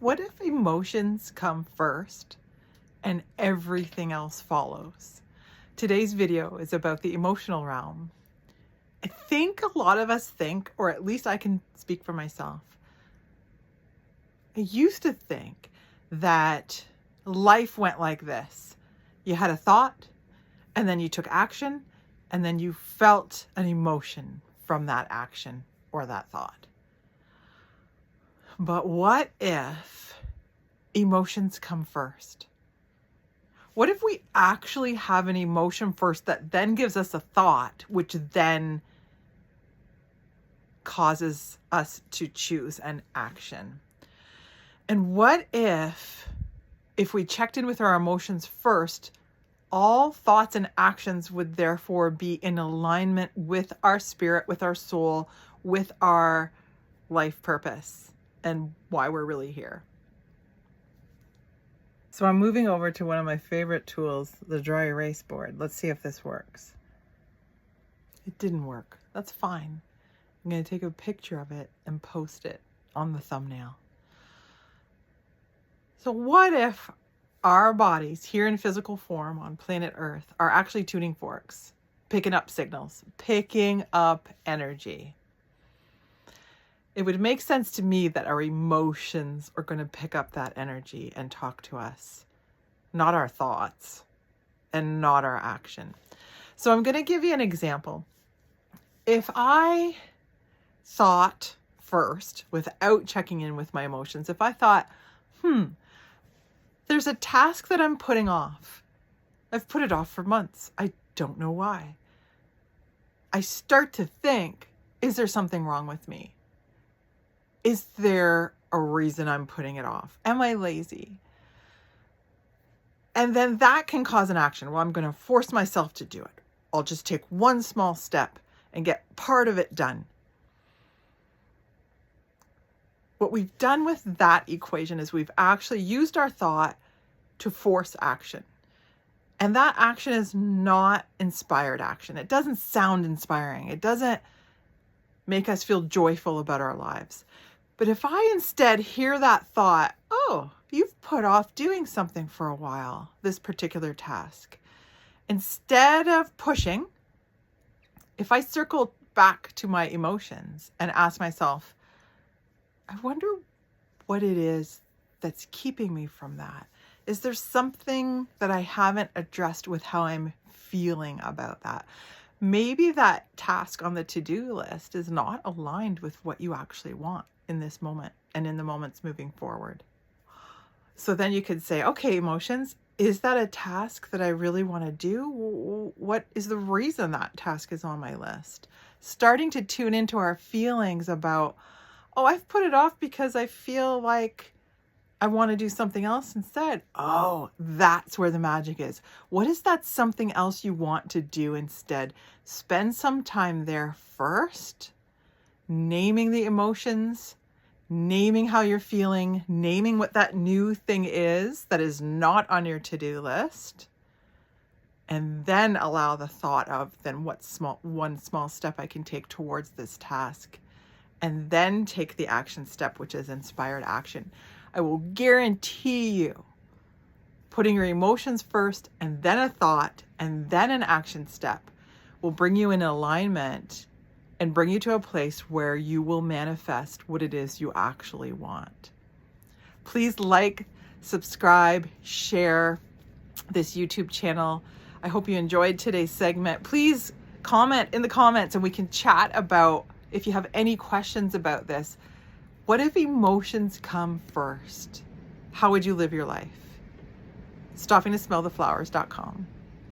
What if emotions come first and everything else follows? Today's video is about the emotional realm. I think a lot of us think, or at least I can speak for myself, I used to think that life went like this. You had a thought, and then you took action, and then you felt an emotion from that action or that thought. But what if emotions come first? What if we actually have an emotion first that then gives us a thought, which then causes us to choose an action? And what if we checked in with our emotions first, all thoughts and actions would therefore be in alignment with our spirit, with our soul, with our life purpose and why we're really here? So I'm moving over to one of my favorite tools, the dry erase board. Let's see if this works. It didn't work. That's fine. I'm going to take a picture of it and post it on the thumbnail. So what if our bodies here in physical form on planet Earth are actually tuning forks, picking up signals, picking up energy? It would make sense to me that our emotions are going to pick up that energy and talk to us, not our thoughts and not our action. So I'm going to give you an example. If I thought first, without checking in with my emotions, if I thought, there's a task that I'm putting off. I've put it off for months. I don't know why. I start to think, is there something wrong with me? Is there a reason I'm putting it off? Am I lazy? And then that can cause an action. Well, I'm going to force myself to do it. I'll just take one small step and get part of it done. What we've done with that equation is we've actually used our thought to force action. And that action is not inspired action. It doesn't sound inspiring. It doesn't make us feel joyful about our lives. But if I instead hear that thought, oh, you've put off doing something for a while, this particular task. Instead of pushing, if I circle back to my emotions and ask myself, I wonder what it is that's keeping me from that. Is there something that I haven't addressed with how I'm feeling about that? Maybe that task on the to-do list is not aligned with what you actually want in this moment and in the moments moving forward. So then you could say, okay, emotions, is that a task that I really want to do? What is the reason that task is on my list? Starting to tune into our feelings about, oh, I've put it off because I feel like I want to do something else instead. Oh, that's where the magic is. What is that something else you want to do instead? Spend some time there first, naming the emotions, naming how you're feeling, naming what that new thing is that is not on your to-do list, and then allow the thought of, then one small step I can take towards this task. And then take the action step, which is inspired action. I will guarantee you, putting your emotions first and then a thought and then an action step will bring you in alignment and bring you to a place where you will manifest what it is you actually want. Please like, subscribe, share this YouTube channel. I hope you enjoyed today's segment. Please comment in the comments and we can chat about, if you have any questions about this, what if emotions come first? How would you live your life? StoppingToSmellTheFlowers.com.